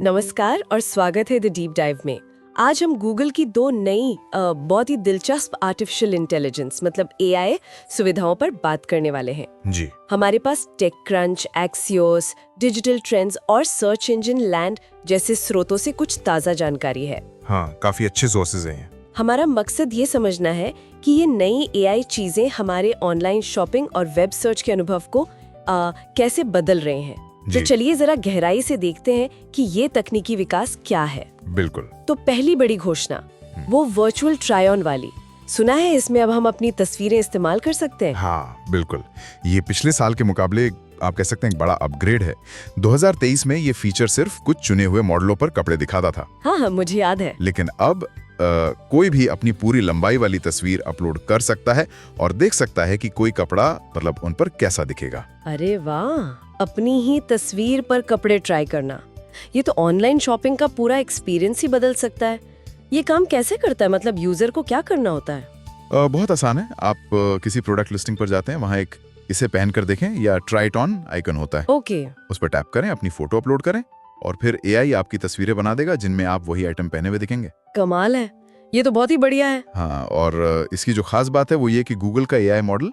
नमस्कार और स्वागत है द डीप डाइव में। आज हम गूगल की दो नई बहुत ही दिलचस्प आर्टिफिशियल इंटेलिजेंस मतलब एआई सुविधाओं पर बात करने वाले हैं। जी। हमारे पास TechCrunch, Axios, Digital Trends और सर्च इंजन लैंड जैसे स्रोतों से कुछ ताज़ा जानकारी है। हाँ, काफी अच्छे सोर्सेज हैं। हमारा मकसद ये समझना है कि ये नई एआई चीजें हमारे ऑनलाइन शॉपिंग और वेब सर्च के अनुभव को कैसे बदल रहे हैं। तो चलिए जरा गहराई से देखते हैं कि ये तकनीकी विकास क्या है। बिल्कुल। तो पहली बड़ी घोषणा वो वर्चुअल ट्राई ऑन वाली। सुना है इसमें अब हम अपनी तस्वीरें इस्तेमाल कर सकते हैं। हाँ बिल्कुल, ये पिछले साल के मुकाबले आप कह सकते हैं एक बड़ा अपग्रेड है। 2023 में ये फीचर सिर्फ कुछ चुने हुए मॉडलों पर कपड़े दिखाता था। हाँ, मुझे याद है। लेकिन अब कोई भी अपनी पूरी लंबाई वाली तस्वीर अपलोड कर सकता है और देख सकता है कि कोई कपड़ा मतलब उन पर कैसा दिखेगा। अरे वाह, अपनी ही तस्वीर पर कपड़े ट्राई करना, ये तो ऑनलाइन शॉपिंग का पूरा एक्सपीरियंस ही बदल सकता है। ये काम कैसे करता है, मतलब यूजर को क्या करना होता है? बहुत आसान है। आप किसी प्रोडक्ट लिस्टिंग पर जाते हैं, वहाँ एक इसे पहन कर देखें या ट्राई इट ऑन आइकन होता है। ओके। उस पर टैप करें, अपनी फोटो अपलोड करें और फिर एआई आपकी तस्वीरें बना देगा जिनमें आप वही आइटम पहने हुए दिखेंगे। कमाल है, ये तो बहुत ही बढ़िया है। हाँ, और इसकी जो खास बात है वो ये कि गूगल का एआई मॉडल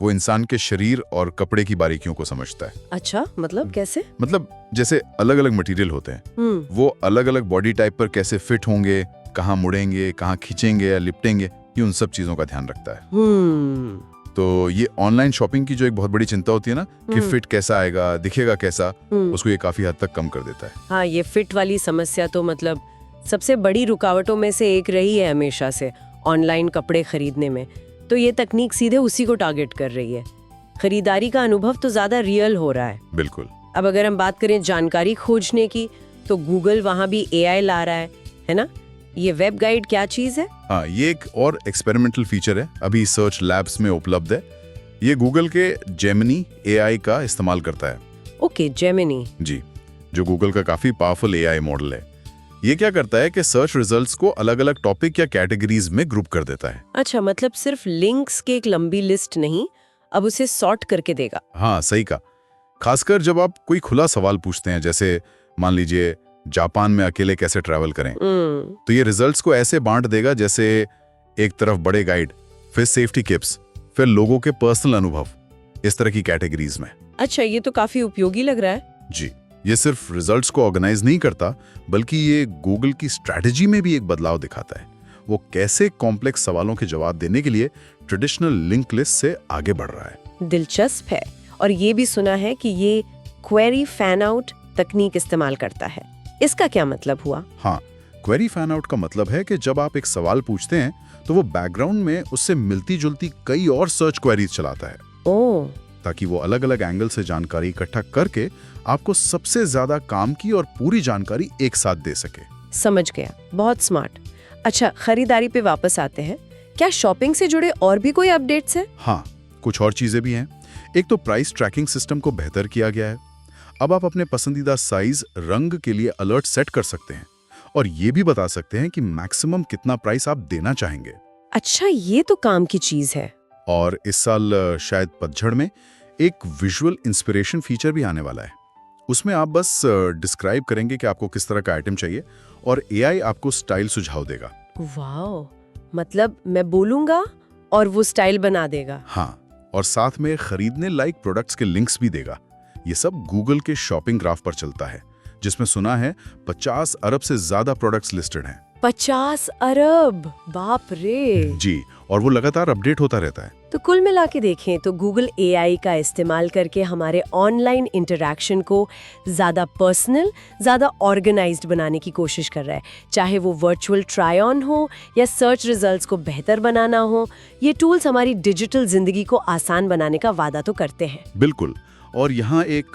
वो इंसान के शरीर और कपड़े की बारीकियों को समझता है। अच्छा, मतलब कैसे? मतलब जैसे अलग अलग मटेरियल होते हैं, वो अलग अलग बॉडी टाइप पर कैसे फिट होंगे, कहाँ मुड़ेंगे, कहाँ खींचेंगे या लिपटेंगे, ये उन सब चीजों का ध्यान रखता है। तो ये ऑनलाइन शॉपिंग की जो एक बहुत बड़ी चिंता होती है ना कि फिट कैसा आएगा, दिखेगा कैसा, उसको ये काफी हद तक कम कर देता है। हाँ, ये फिट वाली समस्या तो मतलब सबसे बड़ी रुकावटों में से एक रही है हमेशा से ऑनलाइन कपड़े खरीदने में। तो ये तकनीक सीधे उसी को टारगेट कर रही है। खरीदारी का अनुभव तो ज्यादा रियल हो रहा है। बिल्कुल। अब अगर हम बात करें जानकारी खोजने की, तो गूगल वहाँ भी एआई ला रहा है ना? ये वेब गाइड क्या चीज है? हाँ, ये एक और एक्सपेरिमेंटल फीचर है, अभी सर्च लैब्स में उपलब्ध है। ये गूगल के जेमिनी एआई का इस्तेमाल करता है। ओके, जेमिनी जी, जो गूगल का काफी पावरफुल एआई मॉडल है। ये क्या करता है कि सर्च रिजल्ट्स को अलग अलग टॉपिक या कैटेगरीज में ग्रुप कर देता है। अच्छा, मतलब सिर्फ लिंक्स की एक लंबी लिस्ट नहीं, अब उसे सॉर्ट करके देगा। हाँ, सही कहा। खासकर जब आप कोई खुला सवाल पूछते हैं, जैसे मान लीजिए जापान में अकेले कैसे ट्रैवल करें, तो ये रिजल्ट्स को ऐसे बांट देगा जैसे एक तरफ बड़े गाइड, फिर सेफ्टी टिप्स, फिर लोगों के पर्सनल अनुभव, इस तरह की कैटेगरीज में। अच्छा, ये तो काफी उपयोगी लग रहा है। जी, ये सिर्फ रिजल्ट्स को ऑर्गेनाइज नहीं करता, बल्कि ये गूगल की स्ट्रैटेजी में भी एक बदलाव दिखाता है। वो कैसे कॉम्प्लेक्स सवालों के जवाब देने के लिए ट्रेडिशनल लिंक लिस्ट से आगे बढ़ रहा है। दिलचस्प है। और ये भी सुना है कि ये क्वेरी फैन आउट तकनीक इस्तेमाल करता है। इसका क्या मतलब हुआ? हाँ, क्वेरी फैन आउट का मतलब है कि जब आप एक सवाल पूछते हैं तो वो बैकग्राउंड में उससे मिलती जुलती कई और सर्च क्वेरीज चलाता है। ओह, ताकि वो अलग अलग एंगल से जानकारी इकट्ठा करके आपको सबसे ज्यादा काम की और पूरी जानकारी एक साथ दे सके। समझ गया, बहुत स्मार्ट। अच्छा, खरीदारी पे वापस आते हैं। क्या शॉपिंग से जुड़े और भी कोई अपडेट्स हैं? हाँ, कुछ और चीजें भी हैं। एक तो प्राइस ट्रैकिंग सिस्टम को बेहतर किया गया है। अब आप अपने पसंदीदा साइज, रंग के लिए अलर्ट सेट कर सकते हैं और ये भी बता सकते हैं कि मैक्सिमम कितना प्राइस आप देना चाहेंगे। अच्छा, ये तो काम की चीज है। और इस साल शायद पतझड़ में एक विजुअल इंस्पिरेशन फीचर भी आने वाला है। उसमें आप बस डिस्क्राइब करेंगे कि आपको किस तरह का आइटम चाहिए और एआई आपको स्टाइल सुझाव देगा। वाओ, मतलब मैं बोलूंगा और वो स्टाइल बना देगा। हाँ, और साथ में खरीदने लायक प्रोडक्ट्स के लिंक्स भी देगा। ये सब गूगल के शॉपिंग ग्राफ पर चलता है, जिसमें सुना है 50 अरब से ज्यादा प्रोडक्ट्स लिस्टेड हैं। 50 अरब, बाप रे। जी, और वो लगातार अपडेट होता रहता है। तो कुल मिला के देखें तो गूगल एआई का इस्तेमाल करके हमारे ऑनलाइन इंटरैक्शन को ज़्यादा पर्सनल, ज़्यादा ऑर्गेनाइज्ड बनाने की कोशिश कर रहा है। चाहे वो वर्चुअल ट्राई ऑन हो या सर्च रिजल्ट्स को बेहतर बनाना हो, ये टूल्स हमारी डिजिटल जिंदगी को आसान बनाने का वादा तो करते हैं। बिल्कुल। और यहाँ एक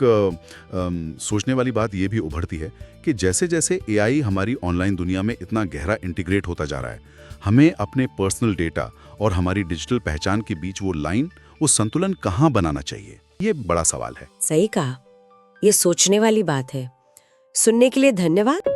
सोचने वाली बात ये भी उभरती है कि जैसे जैसे एआई हमारी ऑनलाइन दुनिया में इतना गहरा इंटीग्रेट होता जा रहा है, हमें अपने पर्सनल डेटा और हमारी डिजिटल पहचान के बीच वो लाइन, वो संतुलन कहाँ बनाना चाहिए, ये बड़ा सवाल है। सही कहा, ये सोचने वाली बात है। सुनने के लिए धन्यवाद।